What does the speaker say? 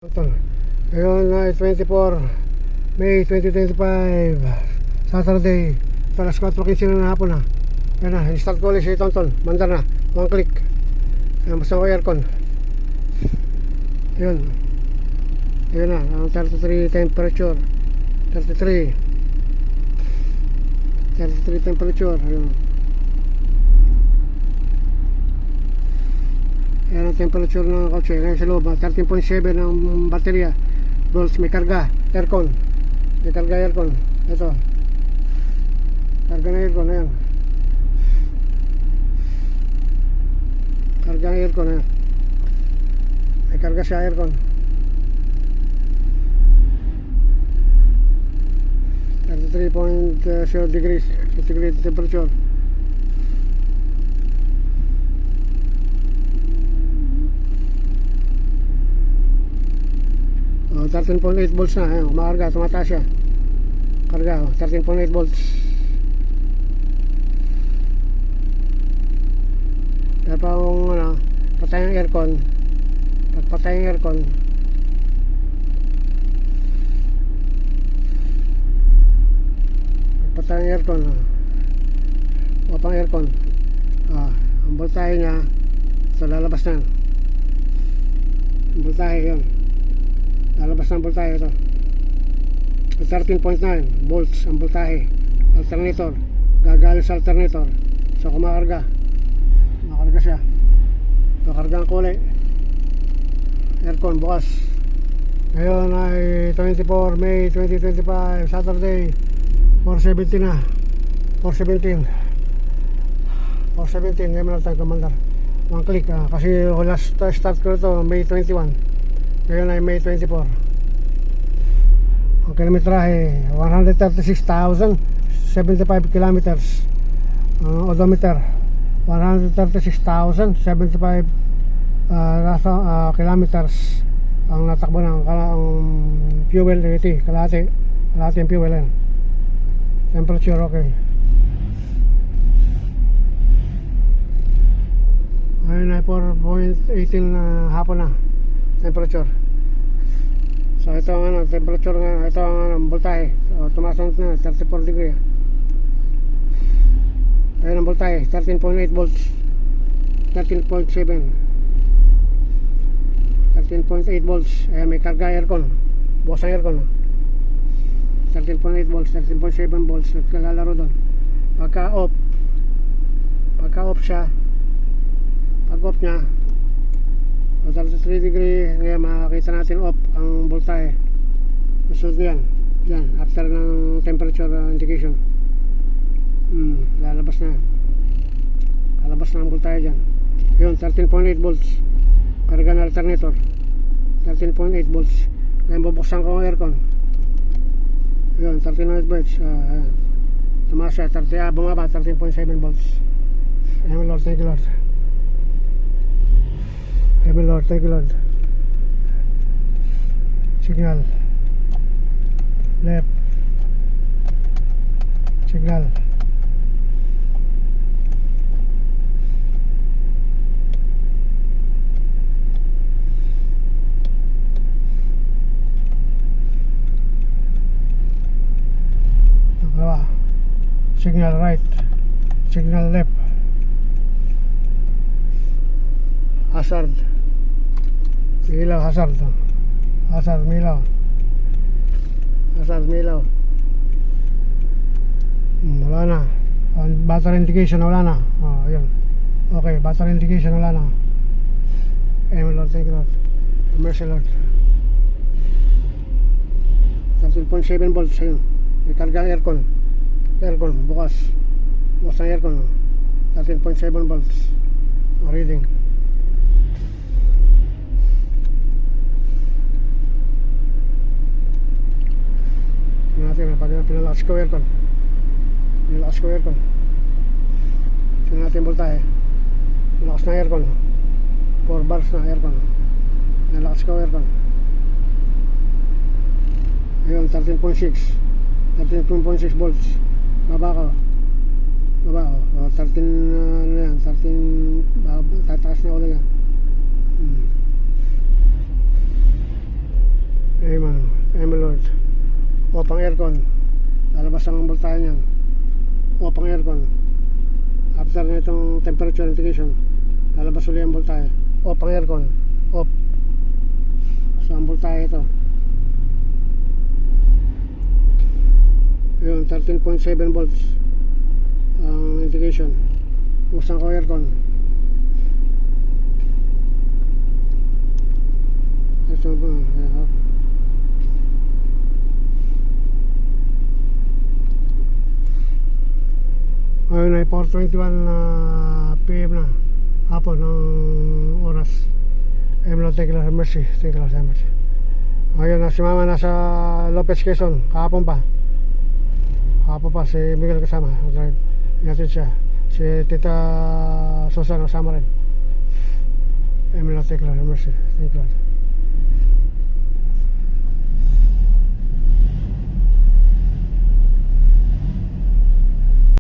Ngayon ay 24 May 2025 Saturday. Alas 4:15 na hapon na. Yan na, start ko ulit si Tonton. Mandar na, one click. Ayan, basta ko aircon. Yun. Yun na, ang 33 temperature. 33 temperature. Ayun. Ayan ang temperature ng kotse. Ngayon sa loob, 13.7 ng baterya. Volts, may karga, aircon. May karga aircon. Ito. Karga na aircon, ayan. Karga ng aircon, ayan. May karga siya aircon. 33.0 degrees centigrade temperature. Oh, 13.8 volts na. Ayun, kumakarga, tumataas siya. Karga, 13.8 volts. Kaya pa kung ano, patay ang aircon. Pag patay ang aircon, patay ang aircon, wapang aircon, ang voltahe niya, so lalabas na. Ang voltahe yun. Lalabas ng voltahe ito. 13.9 volts ang voltahe. Alternator. Gagaling sa alternator. So kumakarga. Kumakarga siya. Kumakarga ang kulay. Aircon bukas. Ngayon ay 24 May 2025 Saturday. 4:17 na. 4:17. 4:17. Ngayon mo lang tayo kumandar. One click. Kasi last start ko ito May 21. Ngayon ay May 24. Ang kilometrahe 136,075 kilometers. Ang odometer 136,075 kilometers ang natakbo ng fuel. Kalahati ang fuel yan. Temperature okay. Ngayon ay 4.18 na hapon na temperature. So ito ang temperature nga, ito ang voltahe. So tumaas na 34 degree. Ayun ang voltahe, 13.8 volts. 13.7. 13.8 volts. Ayan, may karga aircon. Bukas ang aircon. 13.8 volts, 13.7 volts. Nagkalalaro doon. Pagka off siya, pag off niya 33 degree, ngayon makakita natin off ang voltahe. Masunod yan dyan, after ng temperature indication. Lalabas na ang voltahe dyan. Yun, 13.8 volts. Karga na alternator 13.8 volts. Ngayon bubuksan ko ang aircon. Yun, 13.8 volts. Tumaas siya, bumaba 13.7 volts. Ayan, Lord, thank you Lord. Amen Lord, thank you Lord. Signal left, signal dalawa, signal right, signal left, hazard, ilaw, hazard, milaw, wala na. Battery indication wala na. Yun, okay, battery indication wala na. Amen Lord, thank you Lord. Mercy Lord. 13.7 volts. Ayun, may karga aircon bukas ang aircon. 13.7 volts ang reading. Natin pinalakas ko aircon. Tingnan natin voltahe. Malakas na aircon. 4 bars na aircon. Pinalakas ko aircon. Ayun, 13.6 volts. Baba ko. 13 tataas na ulit yan. Off ang aircon. Lalabas ang voltahe niyan. Off ang aircon. After na itong temperature indication, lalabas ulit ang voltahe. Off ang aircon. Off. So ang voltahe ito. Yun, 13.7 volts ang indication. Buksan ko aircon. So, ngayon ay 4:21 PM na hapon ng oras. Emlo Tekla Mercy, Tekla Mercy. Ngayon na si Mama nasa Lopez Quezon, kahapon pa si Miguel kasama, drive natin siya. Si Tita Susan kasama rin. Emlo Tekla Mercy, Tekla.